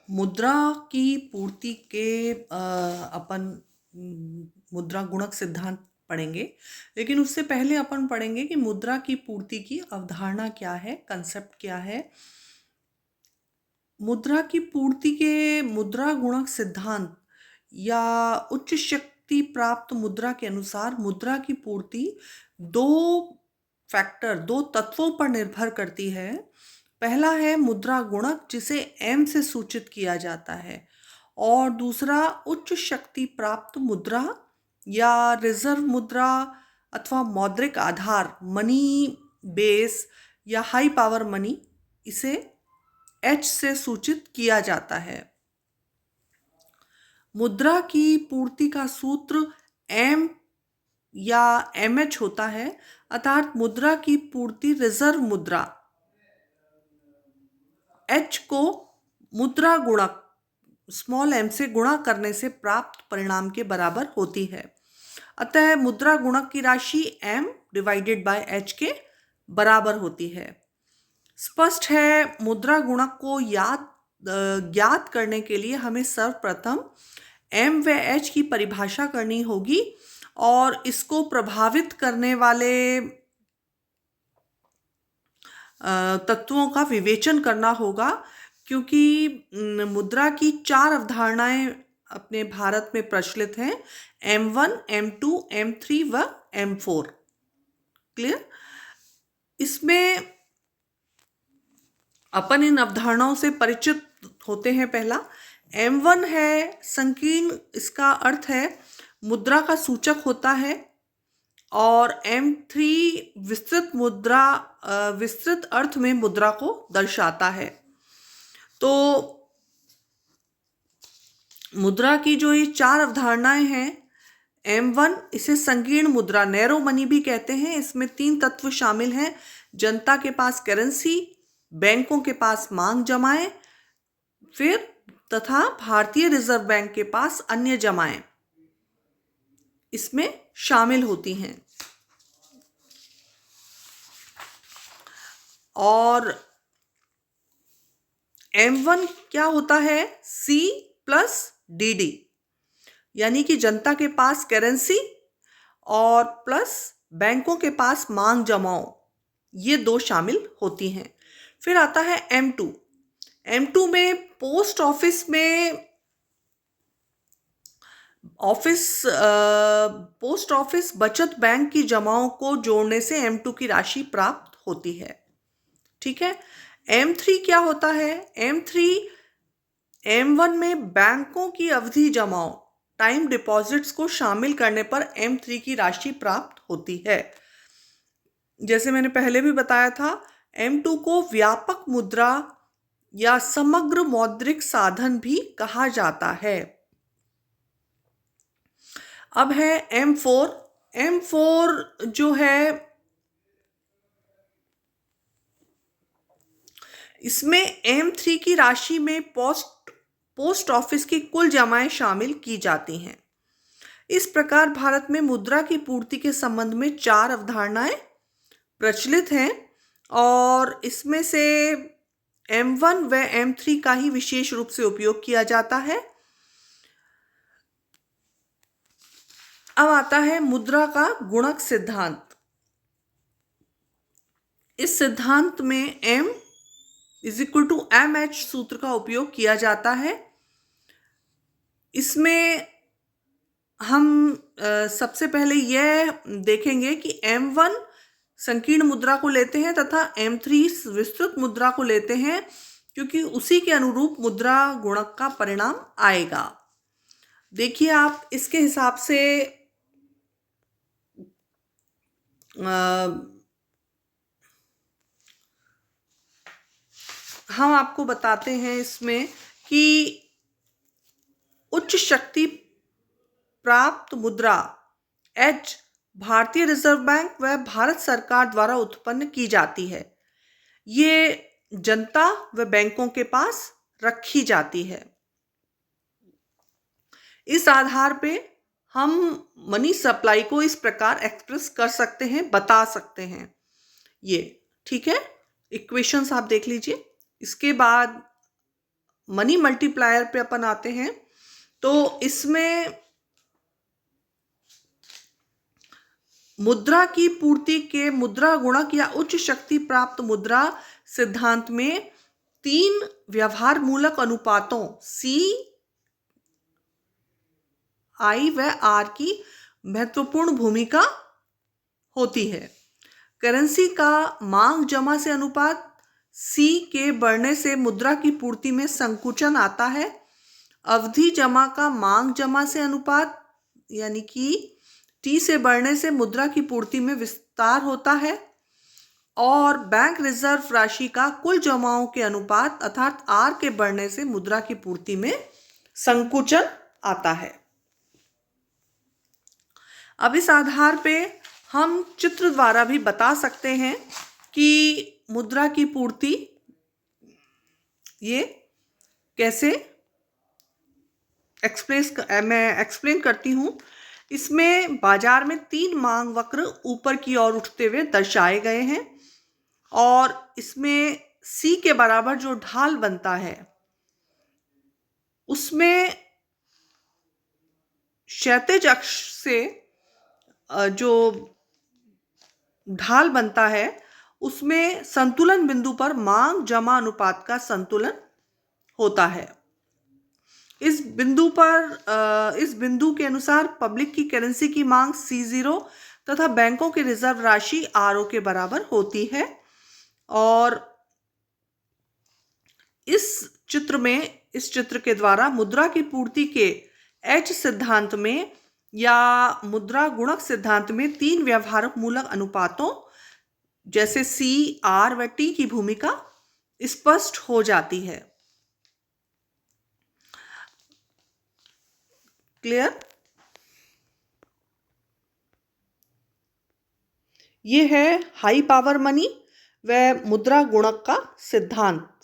मुद्रा की पूर्ति के अपन मुद्रा गुणक सिद्धांत पढ़ेंगे। लेकिन उससे पहले अपन पढ़ेंगे कि मुद्रा की पूर्ति की अवधारणा क्या है, कंसेप्ट क्या है। मुद्रा की पूर्ति के मुद्रा गुणक सिद्धांत या उच्च शक्ति प्राप्त मुद्रा के अनुसार मुद्रा की पूर्ति दो तत्वों पर निर्भर करती है। पहला है मुद्रा गुणक, जिसे एम से सूचित किया जाता है, और दूसरा उच्च शक्ति प्राप्त मुद्रा या रिजर्व मुद्रा अथवा मौद्रिक आधार, मनी बेस या हाई पावर मनी, इसे एच से सूचित किया जाता है। मुद्रा की पूर्ति का सूत्र एम या एम एच होता है, अर्थात मुद्रा की पूर्ति रिजर्व मुद्रा एच को मुद्रा गुणक स्मॉल एम से गुणा करने से प्राप्त परिणाम के बराबर होती है। अतः मुद्रा गुणक की राशि एम डिवाइडेड बाय एच के बराबर होती है। स्पष्ट है, मुद्रा गुणक को ज्ञात करने के लिए हमें सर्वप्रथम एम व एच की परिभाषा करनी होगी और इसको प्रभावित करने वाले तत्वों का विवेचन करना होगा, क्योंकि मुद्रा की 4 अवधारणाएं अपने भारत में प्रचलित हैं: M1, M2, M3 व M4। क्लियर? इसमें अपन इन अवधारणाओं से परिचित होते हैं। पहला M1 है संकीर्ण, इसका अर्थ है मुद्रा का सूचक होता है, और M3 विस्तृत अर्थ में मुद्रा को दर्शाता है। तो मुद्रा की जो ये 4 अवधारणाएं हैं, M1 इसे संकीर्ण मुद्रा, नैरो मनी भी कहते हैं। इसमें 3 तत्व शामिल हैं: जनता के पास करेंसी, बैंकों के पास मांग जमाएं, तथा भारतीय रिजर्व बैंक के पास अन्य जमाएं इसमें शामिल होती हैं। और M1 क्या होता है? C प्लस DD, यानी कि जनता के पास करेंसी और प्लस बैंकों के पास मांग जमाओ, ये 2 शामिल होती हैं। फिर आता है M2। M2 में पोस्ट ऑफिस बचत बैंक की जमाओं को जोड़ने से M2 की राशि प्राप्त होती है। ठीक है। M3 क्या होता है? M3 M1 में बैंकों की अवधि जमाओं, टाइम डिपॉजिट्स को शामिल करने पर M3 की राशि प्राप्त होती है। जैसे मैंने पहले भी बताया था, M2 को व्यापक मुद्रा या समग्र मौद्रिक साधन भी कहा जाता है। अब है M4। M4 जो है, इसमें M3 की राशि में पोस्ट ऑफिस की कुल जमाएं शामिल की जाती हैं। इस प्रकार भारत में मुद्रा की पूर्ति के संबंध में 4 अवधारणाएं प्रचलित हैं, और इसमें से M1 व M3 का ही विशेष रूप से उपयोग किया जाता है। अब आता है मुद्रा का गुणक सिद्धांत। इस सिद्धांत में M = MH सूत्र का उपयोग किया जाता है। इसमें हम सबसे पहले यह देखेंगे कि M1 संकीर्ण मुद्रा को लेते हैं तथा M3 विस्तृत मुद्रा को लेते हैं, क्योंकि उसी के अनुरूप मुद्रा गुणक का परिणाम आएगा। देखिए, आप इसके हिसाब से हम आपको बताते हैं इसमें कि उच्च शक्ति प्राप्त मुद्रा H भारतीय रिजर्व बैंक व भारत सरकार द्वारा उत्पन्न की जाती है। ये जनता व बैंकों के पास रखी जाती है। इस आधार पे हम मनी सप्लाई को इस प्रकार एक्सप्रेस कर सकते हैं, बता सकते हैं। ये ठीक है। इक्वेशंस आप देख लीजिए। इसके बाद मनी मल्टीप्लायर पे अपन आते हैं, तो इसमें मुद्रा की पूर्ति के मुद्रा गुणक या उच्च शक्ति प्राप्त मुद्रा सिद्धांत में 3 व्यवहार मूलक अनुपातों C, I व R की महत्वपूर्ण भूमिका होती है। करेंसी का मांग जमा से अनुपात C के बढ़ने से मुद्रा की पूर्ति में संकुचन आता है। अवधि जमा का मांग जमा से अनुपात यानी कि T से बढ़ने से मुद्रा की पूर्ति में विस्तार होता है। और बैंक रिजर्व राशि का कुल जमाओं के अनुपात अर्थात R के बढ़ने से मुद्रा की पूर्ति में संकुचन आता है। अब इस आधार पे हम चित्र द्वारा भी बता सकते हैं कि मुद्रा की पूर्ति ये कैसे मैं एक्सप्लेन करती हूँ। इसमें बाजार में 3 मांग वक्र ऊपर की ओर उठते हुए दर्शाए गए हैं और इसमें C के बराबर जो ढाल बनता है उसमें क्षैतिज अक्ष से जो ढाल बनता है उसमें संतुलन बिंदु पर मांग जमा अनुपात का संतुलन होता है। इस बिंदु के अनुसार पब्लिक की करेंसी की मांग C0 तथा बैंकों की रिजर्व राशि RO के बराबर होती है। और इस चित्र के द्वारा मुद्रा की पूर्ति के H सिद्धांत में या मुद्रा गुणक सिद्धांत में 3 व्यवहार मूलक अनुपातों जैसे C, R व T की भूमिका स्पष्ट हो जाती है। क्लियर? ये है हाई पावर मनी व मुद्रा गुणक का सिद्धांत।